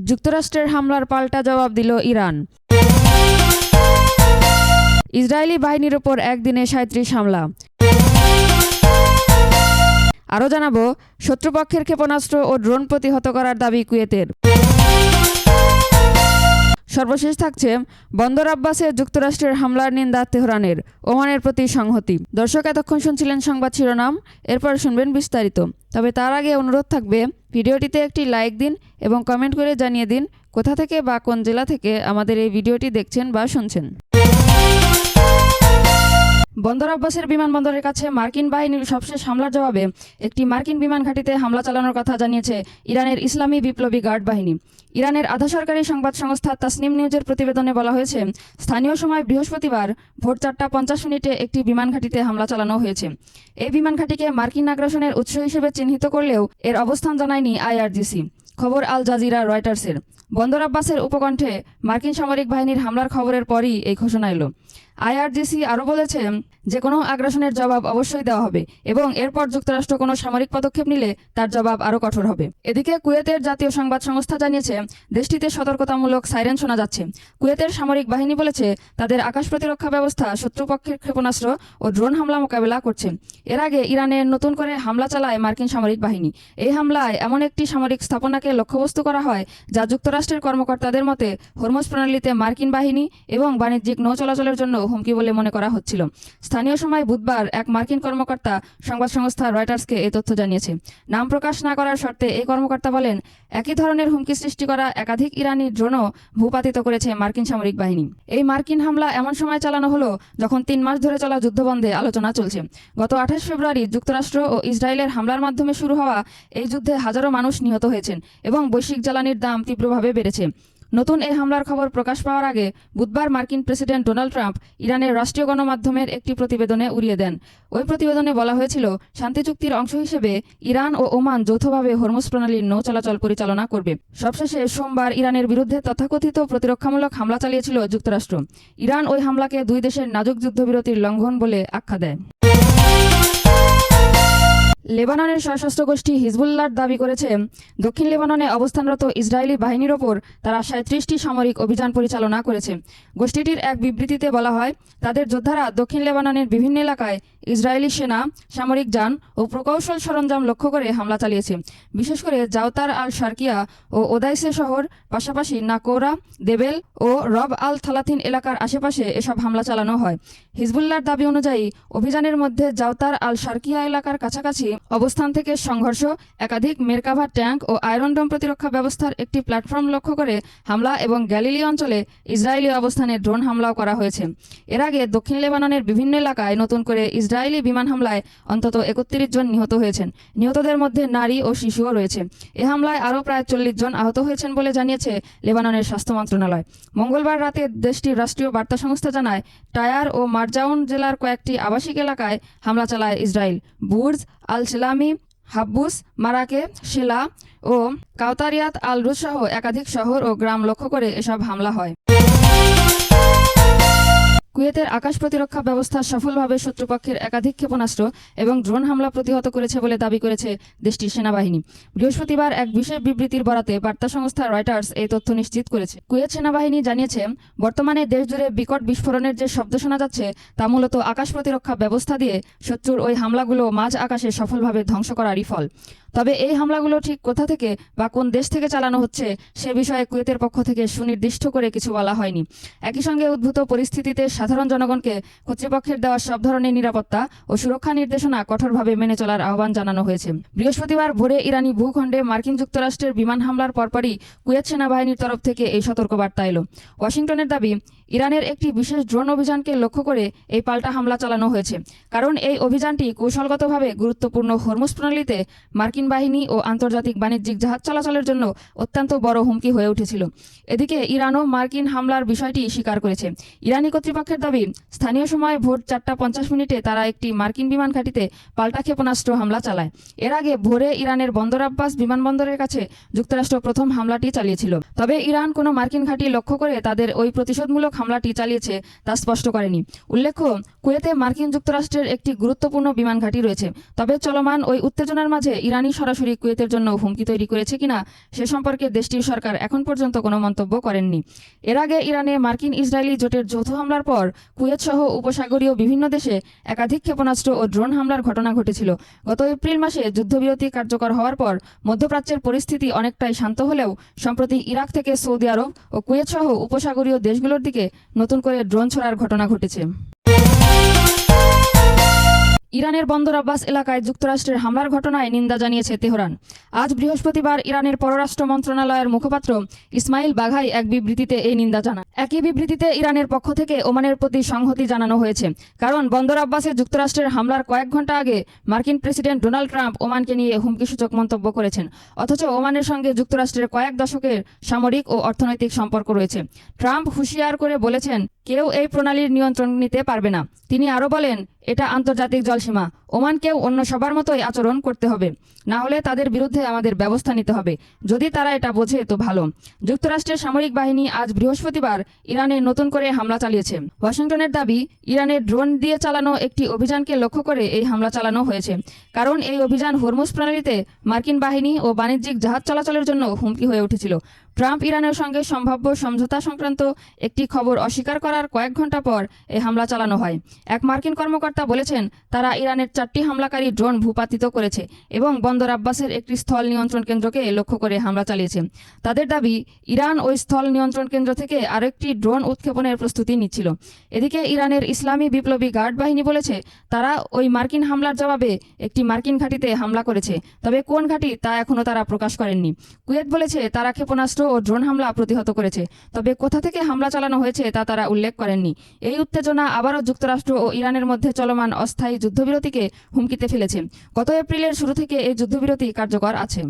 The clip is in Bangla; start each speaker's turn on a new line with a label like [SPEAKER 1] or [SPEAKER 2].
[SPEAKER 1] যুক্তরাষ্ট্রের হামলার পাল্টা জবাব দিল ইরান। ইসরায়েলি বাহিনীর ওপর একদিনে ৩৭ হামলা। আরও জানাবো, শত্রুপক্ষের ক্ষেপণাস্ত্র ও ড্রোন প্রতিহত করার দাবি কুয়েতের। সর্বশেষ থাকছে, বন্দর আব্বাসে যুক্তরাষ্ট্রের হামলার নিন্দা তেহরানের, ওমানের প্রতি সংহতি। দর্শক, এতক্ষণ শুনছিলেন সংবাদ শিরোনাম, এরপর শুনবেন বিস্তারিত। তবে তার আগে অনুরোধ থাকবে, ভিডিওটিতে একটি লাইক দিন এবং কমেন্ট করে জানিয়ে দিন কোথা থেকে বা কোন জেলা থেকে আমাদের এই ভিডিওটি দেখছেন বা শুনছেন। বন্দর আব্বাসের বিমানবন্দরের কাছে মার্কিন বাহিনীর সবশেষ হামলার জবাবে একটি মার্কিন বিমান ঘাঁটিতে হামলা চালানোর কথা জানিয়েছে ইরানের ইসলামী বিপ্লবী গার্ড বাহিনী। ইরানের আধা সরকারি সংবাদ সংস্থা তাসনিম নিউজের প্রতিবেদনে বলা হয়েছে, স্থানীয় সময় বৃহস্পতিবার ভোর 4:50 একটি বিমান ঘাঁটিতে হামলা চালানো হয়েছে। এই বিমান ঘাঁটিকে মার্কিন আগ্রাসনের উৎস হিসেবে চিহ্নিত করলেও এর অবস্থান জানায়নি আইআরজিসি। খবর আল জাজিরা রয়টার্সের। বন্দর আব্বাসের উপকণ্ঠে মার্কিন সামরিক বাহিনীর হামলার খবরের পরই এই ঘোষণা এলো। আইআরজিসি আরও বলেছে, যে কোনো আগ্রাসনের জবাব অবশ্যই দেওয়া হবে এবং এরপর যুক্তরাষ্ট্র কোনো সামরিক পদক্ষেপ নিলে তার জবাব আরও কঠোর হবে। এদিকে কুয়েতের জাতীয় সংবাদ সংস্থা জানিয়েছে, দেশটিতে সতর্কতামূলক সাইরেন শোনা যাচ্ছে। কুয়েতের সামরিক বাহিনী বলেছে, তাদের আকাশ প্রতিরক্ষা ব্যবস্থা শত্রুপক্ষের ক্ষেপণাস্ত্র ও ড্রোন হামলা মোকাবেলা করছে। এর আগে ইরানে নতুন করে হামলা চালায় মার্কিন সামরিক বাহিনী। এই হামলায় এমন একটি সামরিক স্থাপনাকে লক্ষ্যবস্তু করা হয় যা যুক্তরাষ্ট্রের কর্মকর্তাদের মতে হরমুজ প্রণালীতে মার্কিন বাহিনী এবং বাণিজ্যিক নৌ চলাচলের জন্য হুমকি বলে মনে করা হচ্ছিল। স্থানীয় সময় বুধবার এক মার্কিন কর্মকর্তা সংবাদ সংস্থা রয়টার্সকে এই তথ্য জানিয়েছে। নাম প্রকাশ না করার শর্তে এই কর্মকর্তা বলেন, একই ধরনের হুমকি সৃষ্টি করা একাধিক ইরানি ড্রোনও ভূপাতিত করেছে মার্কিন সামরিক বাহিনী। এই মার্কিন হামলা এমন সময় চালানো হলো যখন 3 মাস ধরে চলা যুদ্ধবন্ধে আলোচনা চলছে। গত 28 ফেব্রুয়ারি যুক্তরাষ্ট্র ও ইসরায়েলের হামলার মাধ্যমে শুরু হওয়া এই যুদ্ধে হাজারো মানুষ নিহত হয়েছেন এবং বৈশ্বিক জ্বালানির দাম তীব্রভাবে বেড়েছে। নতুন এই হামলার খবর প্রকাশ পাওয়ার আগে বুধবার মার্কিন প্রেসিডেন্ট ডোনাল্ড ট্রাম্প ইরানের রাষ্ট্রীয় গণমাধ্যমের একটি প্রতিবেদনে উড়িয়ে দেন। ওই প্রতিবেদনে বলা হয়েছিল, শান্তি চুক্তির অংশ হিসেবে ইরান ও ওমান যৌথভাবে হরমুজ প্রণালীর নৌ চলাচল পরিচালনা করবে। সবশেষে সোমবার ইরানের বিরুদ্ধে তথাকথিত প্রতিরক্ষামূলক হামলা চালিয়েছিল যুক্তরাষ্ট্র। ইরান ওই হামলাকে দুই দেশের নাজুক যুদ্ধবিরতির লঙ্ঘন বলে আখ্যা দেয়। লেবাননের সশস্ত্র গোষ্ঠী হিজবুল্লাহর দাবি করেছে, দক্ষিণ লেবাননে অবস্থানরত ইসরায়েলি বাহিনীর ওপর তারা 37টি সামরিক অভিযান পরিচালনা করেছে। গোষ্ঠীটির এক বিবৃতিতে বলা হয়, তাদের যোদ্ধারা দক্ষিণ লেবাননের বিভিন্ন এলাকায় ইসরায়েলি সেনা, সামরিক যান ও প্রকৌশল সরঞ্জাম লক্ষ্য করে হামলা চালিয়েছে। বিশেষ করে জাওতার আল শারকিয়া ও ওদাইসে শহর, পাশাপাশি নাকোরা, দেবেল ও রব আল থালাতিন এলাকার আশেপাশে এসব হামলা চালানো হয়। হিজবুল্লাহর দাবি অনুযায়ী অভিযানের মধ্যে জাওতার আল শারকিয়া এলাকার কাছাকাছি অবস্থান থেকে সংঘর্ষ, একাধিক মেরকাভা ট্যাঙ্ক ও আয়রন ডোম প্রতিরক্ষা ব্যবস্থার একটি প্ল্যাটফর্ম লক্ষ্য করে হামলা এবং গ্যালিলি অঞ্চলে ইসরায়েলি অবস্থানে ড্রোন হামলাও করা হয়েছে। এর আগে দক্ষিণ লেবাননের বিভিন্ন এলাকায় নতুন করে ইসরায়েলি বিমান হামলায় অন্তত 31 জন নিহত হয়েছেন। নিহতদের মধ্যে নারী ও শিশুও রয়েছে। এ হামলায় আরও প্রায় 40 জন আহত হয়েছেন বলে জানিয়েছে লেবাননের স্বাস্থ্য মন্ত্রণালয়। মঙ্গলবার রাতে দেশটির রাষ্ট্রীয় বার্তা সংস্থা জানায়, টায়ার ও মারজাউন জেলার কয়েকটি আবাসিক এলাকায় হামলা চালায় ইসরায়েল। বুর্জ আল সেলামি, হাব্বুস, মারাকে, শেলা ও কাউতারিয়াত আল রুজ সহ একাধিক শহর ও গ্রাম লক্ষ্য করে এসব হামলা হয়। কুয়েতের আকাশ প্রতিরক্ষা ব্যবস্থা সফলভাবে শত্রুপক্ষের একাধিক ক্ষেপণাস্ত্র এবং ড্রোন হামলা প্রতিহত করেছে বলে দাবি করেছে দেশটির সেনাবাহিনী। বৃহস্পতিবার এক বিশেষ বিবৃতির বরাতে বার্তা সংস্থা রয়টার্স এই তথ্য নিশ্চিত করেছে। কুয়েত সেনাবাহিনী জানিয়েছে, বর্তমানে দেশজুড়ে বিকট বিস্ফোরণের যে শব্দ শোনা যাচ্ছে তা মূলত আকাশ প্রতিরক্ষা ব্যবস্থা দিয়ে শত্রুর ওই হামলাগুলো মাঝ আকাশে সফলভাবে ধ্বংস করারই ফল। তবে এই হামলাগুলো ঠিক কোথা থেকে বা কোন দেশ থেকে চালানো হচ্ছে সে বিষয়ে কুয়েতের পক্ষ থেকে সুনির্দিষ্ট করে কিছু বলা হয়নি। একই সঙ্গে উদ্ভূত পরিস্থিতিতে সাধারণ জনগণকে কর্তৃপক্ষের দেওয়া সব ধরনের নিরাপত্তা ও সুরক্ষা নির্দেশনা কঠোরভাবে মেনে চলার আহ্বান জানানো হয়েছে। বৃহস্পতিবার ভোরে ইরানি ভূখণ্ডে মার্কিন যুক্তরাষ্ট্রের বিমান হামলার পরপরই কুয়েত সেনাবাহিনীর তরফ থেকে এই সতর্কবার্তা এলো। ওয়াশিংটনের দাবি, ইরানের একটি বিশেষ ড্রোন অভিযানকে লক্ষ্য করে এই পাল্টা হামলা চালানো হয়েছে, কারণ এই অভিযানটি কৌশলগতভাবে গুরুত্বপূর্ণ হরমুজ প্রণালীতে মার্কিন বাহিনী ও আন্তর্জাতিক বাণিজ্যিক জাহাজ চলাচলের জন্য অত্যন্ত বড় হুমকি হয়ে উঠেছিল। এদিকে ইরানও মার্কিন হামলার বিষয়টি স্বীকার করেছে। ইরানি কর্তৃপক্ষের দাবি, স্থানীয় সময় ভোর 4:50 তারা একটি মার্কিন বিমান ঘাঁটিতে পাল্টা ক্ষেপণাস্ত্র হামলা চালায়। এর আগে ভোরে ইরানের বন্দর আব্বাস বিমানবন্দরের কাছে যুক্তরাষ্ট্র প্রথম হামলাটি চালিয়েছিল। তবে ইরান কোনো মার্কিন ঘাঁটি লক্ষ্য করে তাদের ওই প্রতিশোধমূলক হামলাটি চালিয়েছে তা স্পষ্ট করেনি। উল্লেখ্য, কুয়েতে মার্কিন যুক্তরাষ্ট্রের একটি গুরুত্বপূর্ণ বিমান ঘাঁটি রয়েছে। তবে চলমান ওই উত্তেজনার মাঝে ইরানি বাহিনী সরাসরি কুয়েতের জন্য হুমকি তৈরি করেছে কিনা সে সম্পর্কে দেশটির সরকার এখন পর্যন্ত কোনো মন্তব্য করেননি। এর আগে ইরানে মার্কিন ইসরায়েলি জোটের যৌথ হামলার পর কুয়েত সহ উপসাগরীয় বিভিন্ন দেশে একাধিক ক্ষেপণাস্ত্র ও ড্রোন হামলার ঘটনা ঘটেছিল। গত এপ্রিল মাসে যুদ্ধবিরতি কার্যকর হওয়ার পর মধ্যপ্রাচ্যের পরিস্থিতি অনেকটাই শান্ত হলেও সম্প্রতি ইরাক থেকে সৌদি আরব ও কুয়েত সহ উপসাগরীয় দেশগুলোর দিকে নতুন করে ড্রোন ছোড়ার ঘটনা ঘটেছে। ইরানের বন্দর আব্বাস এলাকায় যুক্তরাষ্ট্রের হামলার ঘটনায় নিন্দা জানিয়েছে তেহরান। আজ বৃহস্পতিবার ইরানের পররাষ্ট্র মন্ত্রণালয়ের মুখপাত্র ইসমাইল বাঘাই এক বিবৃতিতে এই নিন্দা জানান। একই বিবৃতিতে ইরানের পক্ষ থেকে ওমানের প্রতি সংহতি জানানো হয়েছে, কারণ বন্দর আব্বাসে যুক্তরাষ্ট্রের হামলার কয়েক ঘন্টা আগে মার্কিন প্রেসিডেন্ট ডোনাল্ড ট্রাম্প ওমানকে নিয়ে হুমকিসূচক মন্তব্য করেছেন। অথচ ওমানের সঙ্গে যুক্তরাষ্ট্রের কয়েক দশকের সামরিক ও অর্থনৈতিক সম্পর্ক রয়েছে। ট্রাম্প হুঁশিয়ার করে বলেছেন, কেউ এই প্রণালীর নিয়ন্ত্রণ নিতে পারবে না। তিনি আরও বলেন, এটা আন্তর্জাতিক জলসীমা, ওমানকেও অন্য সবার মতোই আচরণ করতে হবে, না হলে তাদের বিরুদ্ধে আমাদের ব্যবস্থা নিতে হবে। যদি তারা এটা বোঝে তো ভালো। যুক্তরাষ্ট্রের সামরিক বাহিনী আজ বৃহস্পতিবার ইরানে নতুন করে হামলা চালিয়েছে। ওয়াশিংটনের দাবি, ইরানের ড্রোন দিয়ে চালানো একটি অভিযানকে লক্ষ্য করে এই হামলা চালানো হয়েছে, কারণ এই অভিযান হরমুজ প্রণালীতে মার্কিন বাহিনী ও বাণিজ্যিক জাহাজ চলাচলের জন্য হুমকি হয়ে উঠেছিল। ট্রাম্প ইরানের সঙ্গে সম্ভাব্য সমঝোতা সংক্রান্ত একটি খবর অস্বীকার করার কয়েক ঘন্টা পর এই হামলা চালানো হয়। এক মার্কিন কর্মকর্তা বলেছেন, তারা ইরানের 4টি হামলাকারী ড্রোন ভূপাতিত করেছে এবং বন্দর আব্বাসের একটি স্থল নিয়ন্ত্রণ কেন্দ্রকে লক্ষ্য করে হামলা চালিয়েছে। তাদের দাবি, ইরান ওই স্থল নিয়ন্ত্রণ কেন্দ্র থেকে আরেকটি ড্রোন উৎক্ষেপণের প্রস্তুতি নিচ্ছিল। এদিকে ইরানের ইসলামী বিপ্লবী গার্ড বাহিনী বলেছে, তারা ওই মার্কিন হামলার জবাবে একটি মার্কিন ঘাঁটিতে হামলা করেছে, তবে কোন ঘাঁটি তা এখনও তারা প্রকাশ করেননি। কুয়েত বলেছে, তারা ক্ষেপণাস্ত্র ও ড্রোন হামলা প্রতিহত করেছে, তবে কোথা থেকে হামলা চালানো হয়েছে তা তারা উল্লেখ করেননি। এই উত্তেজনা আবারও যুক্তরাষ্ট্র ও ইরানের মধ্যে চলমান অস্থায়ী যুদ্ধবিরতিকে হুমকিতে ফেলেছে। গত এপ্রিলের শুরু থেকে এই যুদ্ধবিরতি কার্যকর আছে।